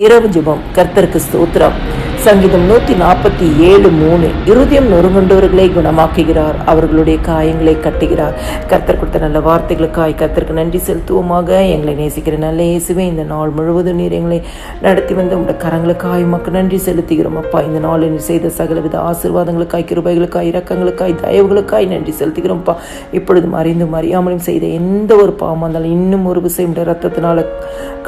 இரவு ஜெபம். கர்த்தருக்கு ஸ்தோத்திரம். சங்கீதம் 147:3. இருதயம் நொறுங்குண்டவர்களை குணமாக்குகிறார், அவர்களுடைய காயங்களை கட்டுகிறார். கர்த்தர் கொடுத்த நல்ல வார்த்தைகளுக்காய் கர்த்தருக்கு நன்றி செலுத்துவோமாக. எங்களை நேசிக்கிற நல்ல இயேசுவே, இந்த நாள் முழுவதும் நீர் எங்களை நடத்தி வந்த உங்களுடைய கரங்களுக்காய் உமக்கு நன்றி செலுத்துகிறோம் அப்பா. இந்த நாள் நீர் செய்த சகலவித ஆசீர்வாதங்களுக்காய், கிருபைகளுக்காய், இரக்கங்களுக்காய், தயவுகளுக்காய் நன்றி செலுத்துகிறோம்ப்பா. இப்பொழுதும் அறிந்தும் அறியாமலும் செய்த எந்த ஒரு பாவம் இருந்தாலும் இன்னும் ஒரு விஷயம் ரத்தத்தினால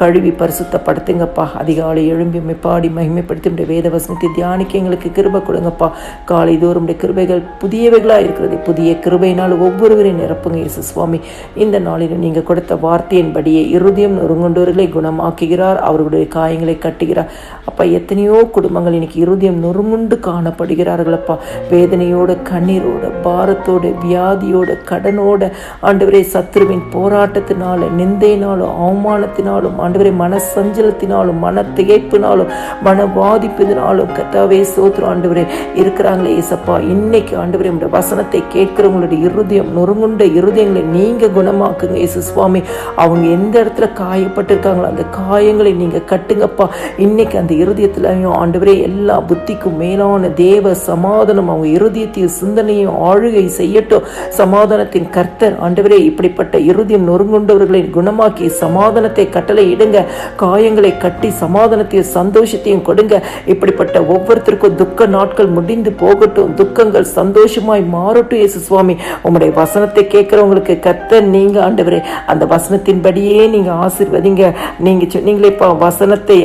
கழுவி பரிசுத்தப்படுத்துங்கப்பா. அதிகாலை எழும்பி மெப்பாடி மகிமைப்படுத்தி வேத வசனத்தை தியானிக்க எங்களுக்கு கிருபை கொடுங்கப்பா. காலை தோறும் கிருபைகள் புதியவைகளாக இருக்கிறது. புதிய கிருபையினால் ஒவ்வொருவரையும் நிரப்புங்க இயேசு சுவாமி. இந்த நாளிலும் நீங்கள் கொடுத்த வார்த்தையின்படியே இருதயம் நொறுங்குண்டவர்களை குணமாக்குகிறார், அவர்களுடைய காயங்களை கட்டுகிறார். அப்பா, எத்தனையோ குடும்பங்கள் இன்னைக்கு இருதயம் நொறுங்குண்டு காணப்படுகிறார்களப்பா. வேதனையோட, கண்ணீரோட, பாரத்தோட, வியாதியோட, கடனோட, ஆண்டவரே சத்துருவின் போராட்டத்தினால, நிந்தையினாலும், அவமானத்தினாலும், ஆண்டவரே மன சஞ்சலத்தினாலும், மன திகைப்பினாலும், மன பாதிப்பினாலும் கர்த்தாவே ஸ்தோத்திரம் ஆண்டவரே இருக்கிறாங்களே ஏசப்பா. இன்னைக்கு ஆண்டவரே உங்களுடைய வசனத்தை கேட்கிறவங்களுடைய இருதயம் நொறுங்குண்ட இருதயங்களை நீங்க குணமாக்குங்க இயேசு சுவாமி. அவங்க எந்த இடத்துல காயப்பட்டிருக்காங்களோ அந்த காயங்களை நீங்க கட்டுங்கப்பா. இன்னைக்கு அந்த இருதயத்திலையும் ஆண்டவரே எல்லா புத்திக்கும் மேலான தேவ சமாதானம் அவங்க இருதயத்தையும் சிந்தனையும் ஆளுகை செய்யட்டும். சமாதானத்தின் கர்த்தர் ஆண்டவரே இப்படிப்பட்ட இருதயம் நொறுங்குண்டவர்களை குணமாக்கி சமாதானத்தை கட்டளை இடுங்க. காயங்களை கட்டி சமாதானத்தையும் சந்தோஷத்தையும் கொடுங்க. இப்படிப்பட்ட ஒவ்வொருத்தருக்கும் துக்க நாட்கள் முடிந்து போகட்டும், துக்கங்கள் சந்தோஷமாய் மாறட்டும் இயேசு சுவாமி. உங்களுடைய வசனத்தை கேட்கிறவங்களுக்கு கர்த்தர் நீங்க ஆண்டவரே அந்த வசனத்தின்படியே நீங்க ஆசீர்வதிங்க. நீங்க சொன்னீங்களே வசனத்தை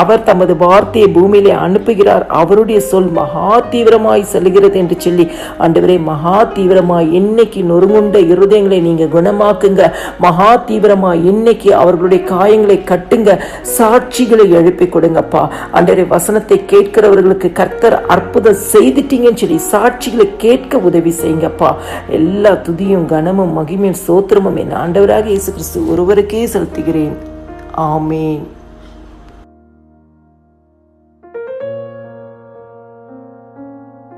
அவர் தமது வார்த்தையை பூமியிலே அனுப்புகிறார், அவருடைய சொல் மகா தீவிரமாய் செல்கிறது என்று சொல்லி ஆண்டவரே மகா தீவிரமாய் இன்னைக்கு நொறுங்குண்ட இருதயங்களை நீங்க குணமாக்குங்க. மகா தீவிரமாய் இன்னைக்கு அவர்களுடைய காயங்களை கட்டுங்க. சாட்சிகளை எழுப்பி கொடுங்கப்பா. ஆண்டவரே வசனத்தை கேட்கிறவர்களுக்கு கர்த்தர் அற்புதம் செய்துட்டீங்கன்னு சொல்லி சாட்சிகளை கேட்க உதவி செய்யுங்கப்பா. எல்லா துதியும் கனமும் மகிமையும் சோத்திரமும் என் ஆண்டவராக இயேசு கிறிஸ்து ஒருவருக்கே செலுத்துகிறேன். ஆமேன்.